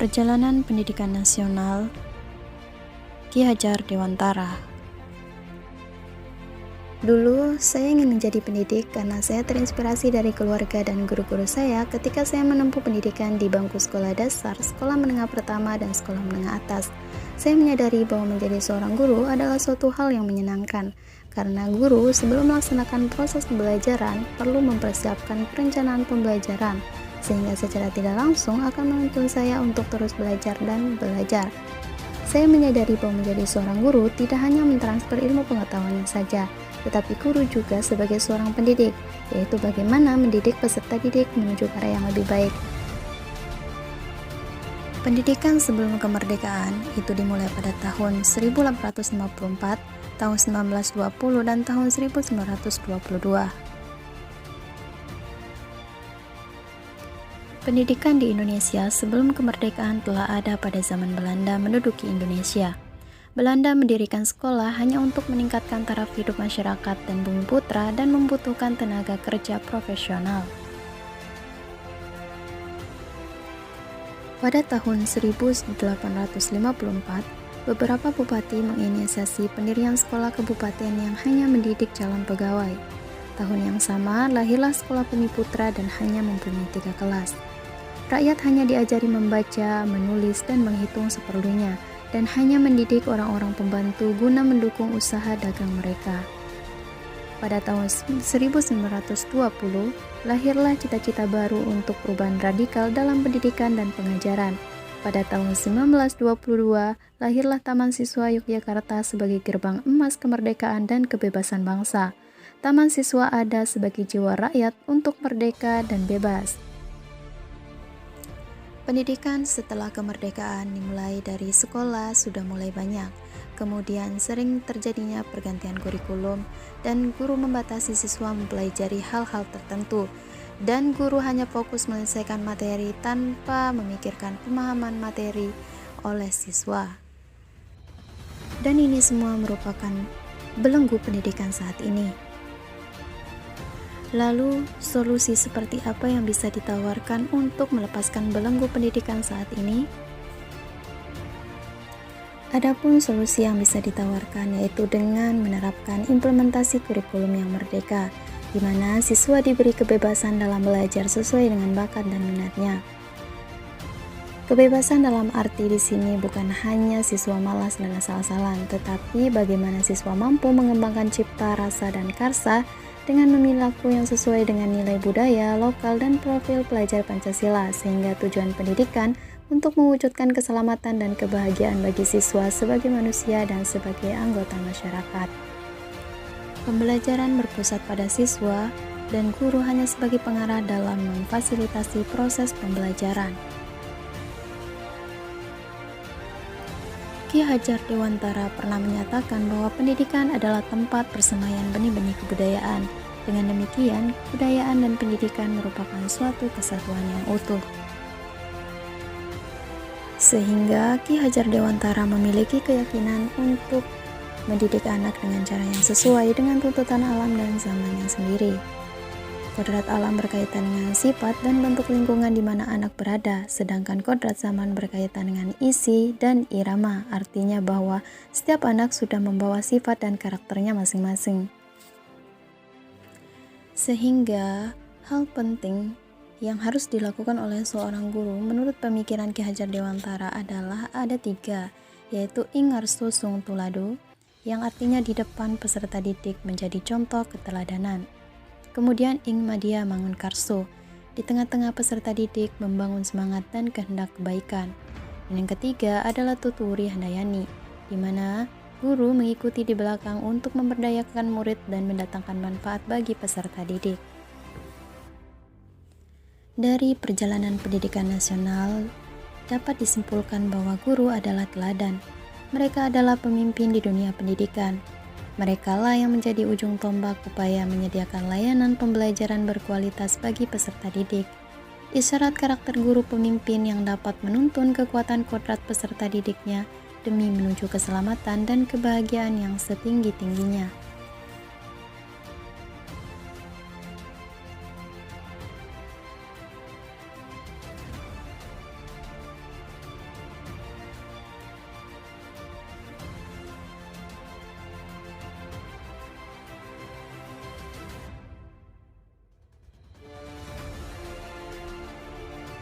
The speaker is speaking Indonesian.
Perjalanan Pendidikan Nasional Ki Hajar Dewantara. Dulu saya ingin menjadi pendidik karena saya terinspirasi dari keluarga dan guru-guru saya ketika saya menempuh pendidikan di bangku sekolah dasar, sekolah menengah pertama, dan sekolah menengah atas. Saya menyadari bahwa menjadi seorang guru adalah suatu hal yang menyenangkan, karena guru sebelum melaksanakan proses pembelajaran perlu mempersiapkan perencanaan pembelajaran, sehingga secara tidak langsung akan menuntun saya untuk terus belajar dan belajar. Saya menyadari bahwa menjadi seorang guru tidak hanya mentransfer ilmu pengetahuannya saja, tetapi guru juga sebagai seorang pendidik, yaitu bagaimana mendidik peserta didik menuju ke arah yang lebih baik. Pendidikan sebelum kemerdekaan itu dimulai pada tahun 1854, tahun 1920, dan tahun 1922. Pendidikan di Indonesia sebelum kemerdekaan telah ada pada zaman Belanda menduduki Indonesia. Belanda mendirikan sekolah hanya untuk meningkatkan taraf hidup masyarakat dan Bumiputra dan membutuhkan tenaga kerja profesional. Pada tahun 1854, beberapa bupati menginisiasi pendirian sekolah kabupaten yang hanya mendidik calon pegawai. Tahun yang sama, lahirlah sekolah Bumiputra dan hanya mempunyai 3 kelas. Rakyat hanya diajari membaca, menulis, dan menghitung seperlunya, dan hanya mendidik orang-orang pembantu guna mendukung usaha dagang mereka. Pada tahun 1920, lahirlah cita-cita baru untuk perubahan radikal dalam pendidikan dan pengajaran. Pada tahun 1922, lahirlah Taman Siswa Yogyakarta sebagai gerbang emas kemerdekaan dan kebebasan bangsa. Taman Siswa ada sebagai jiwa rakyat untuk merdeka dan bebas. Pendidikan setelah kemerdekaan dimulai dari sekolah sudah mulai banyak, kemudian sering terjadinya pergantian kurikulum dan guru membatasi siswa mempelajari hal-hal tertentu, dan guru hanya fokus menyelesaikan materi tanpa memikirkan pemahaman materi oleh siswa. Dan ini semua merupakan belenggu pendidikan saat ini. Lalu, solusi seperti apa yang bisa ditawarkan untuk melepaskan belenggu pendidikan saat ini? Adapun solusi yang bisa ditawarkan yaitu dengan menerapkan implementasi kurikulum yang merdeka, di mana siswa diberi kebebasan dalam belajar sesuai dengan bakat dan minatnya. Kebebasan dalam arti di sini bukan hanya siswa malas dan asal-asalan, tetapi bagaimana siswa mampu mengembangkan cipta, rasa, dan karsa dengan memilih laku yang sesuai dengan nilai budaya, lokal, dan profil pelajar Pancasila, sehingga tujuan pendidikan untuk mewujudkan keselamatan dan kebahagiaan bagi siswa sebagai manusia dan sebagai anggota masyarakat. Pembelajaran berpusat pada siswa dan guru hanya sebagai pengarah dalam memfasilitasi proses pembelajaran. Ki Hajar Dewantara pernah menyatakan bahwa pendidikan adalah tempat persemaian benih-benih kebudayaan. Dengan demikian, kebudayaan dan pendidikan merupakan suatu kesatuan yang utuh. Sehingga Ki Hajar Dewantara memiliki keyakinan untuk mendidik anak dengan cara yang sesuai dengan tuntutan alam dan zamannya sendiri. Kodrat alam berkaitan dengan sifat dan bentuk lingkungan di mana anak berada, sedangkan kodrat zaman berkaitan dengan isi dan irama, artinya bahwa setiap anak sudah membawa sifat dan karakternya masing-masing. Sehingga hal penting yang harus dilakukan oleh seorang guru menurut pemikiran Ki Hajar Dewantara adalah ada 3, yaitu ingarso sung tulado, yang artinya di depan peserta didik menjadi contoh keteladanan. Kemudian ing madya mangun karso, di tengah-tengah peserta didik membangun semangat dan kehendak kebaikan. Dan yang ketiga adalah tuturi handayani, di mana guru mengikuti di belakang untuk memberdayakan murid dan mendatangkan manfaat bagi peserta didik. Dari perjalanan pendidikan nasional, dapat disimpulkan bahwa guru adalah teladan. Mereka adalah pemimpin di dunia pendidikan. Mereka lah yang menjadi ujung tombak upaya menyediakan layanan pembelajaran berkualitas bagi peserta didik. Isyarat karakter guru pemimpin yang dapat menuntun kekuatan kodrat peserta didiknya demi menuju keselamatan dan kebahagiaan yang setinggi-tingginya.